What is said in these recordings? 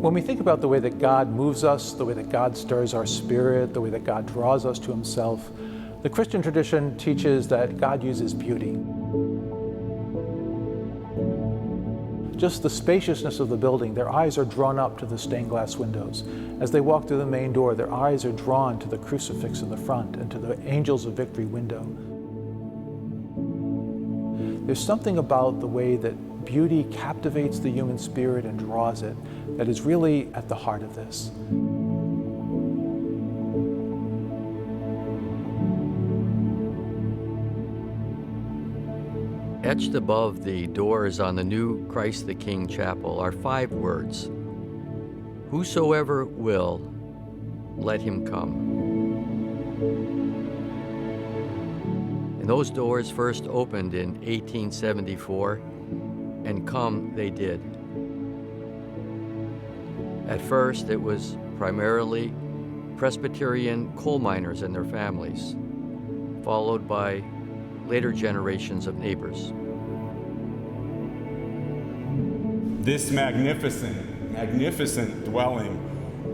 When we think about the way that God moves us, the way that God stirs our spirit, the way that God draws us to himself, the Christian tradition teaches that God uses beauty. Just the spaciousness of the building, their eyes are drawn up to the stained glass windows. As they walk through the main door, their eyes are drawn to the crucifix in the front and to the Angels of Victory window. There's something about the way that beauty captivates the human spirit and draws it that is really at the heart of this. Etched above the doors on the new Christ the King chapel are 5 words: "Whosoever will, let him come." And those doors first opened in 1874, and come they did. At first, it was primarily Presbyterian coal miners and their families, followed by later generations of neighbors. This magnificent dwelling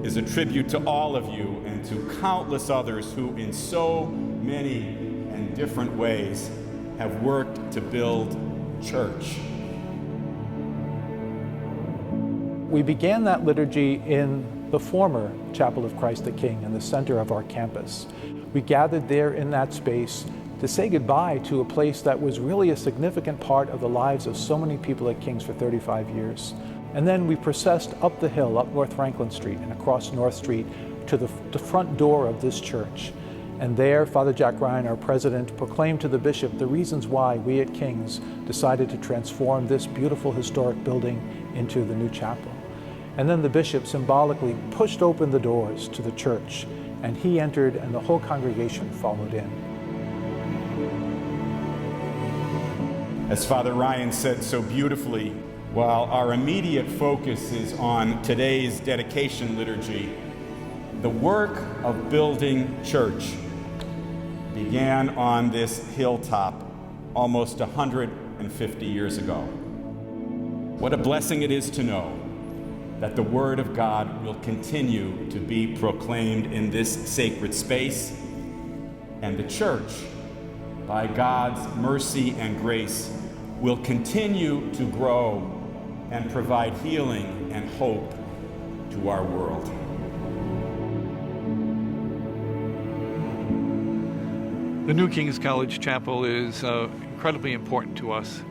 is a tribute to all of you and to countless others who in so many and different ways have worked to build church. We began that liturgy in the former Chapel of Christ the King in the center of our campus. We gathered there in that space to say goodbye to a place that was really a significant part of the lives of so many people at King's for 35 years. And then we processed up the hill, up North Franklin Street and across North Street to the front door of this church. And there, Father Jack Ryan, our president, proclaimed to the bishop the reasons why we at King's decided to transform this beautiful historic building into the new chapel. And then the bishop symbolically pushed open the doors to the church, and he entered and the whole congregation followed in. As Father Ryan said so beautifully, while our immediate focus is on today's dedication liturgy, the work of building church began on this hilltop almost 150 years ago. What a blessing it is to know that the Word of God will continue to be proclaimed in this sacred space, and the church, by God's mercy and grace, will continue to grow and provide healing and hope to our world. The New King's College Chapel is incredibly important to us.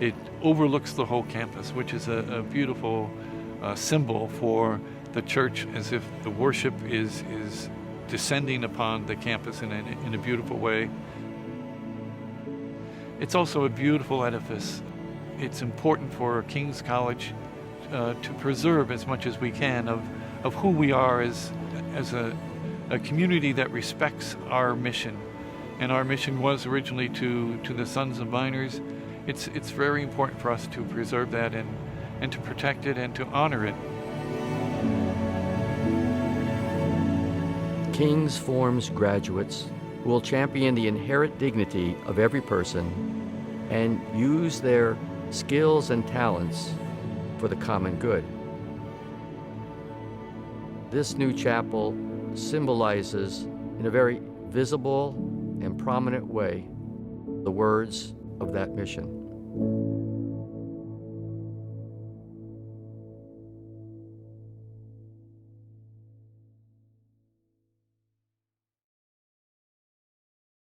It overlooks the whole campus, which is a beautiful symbol for the church, as if the worship is descending upon the campus in a beautiful way. It's also a beautiful edifice. It's important for King's College to preserve as much as we can of who we are as a community that respects our mission. And our mission was originally to the sons of miners. It's very important for us to preserve that and to protect it and to honor it. King's forms graduates who will champion the inherent dignity of every person and use their skills and talents for the common good. This new chapel symbolizes, in a very visible and prominent way, the words of that mission.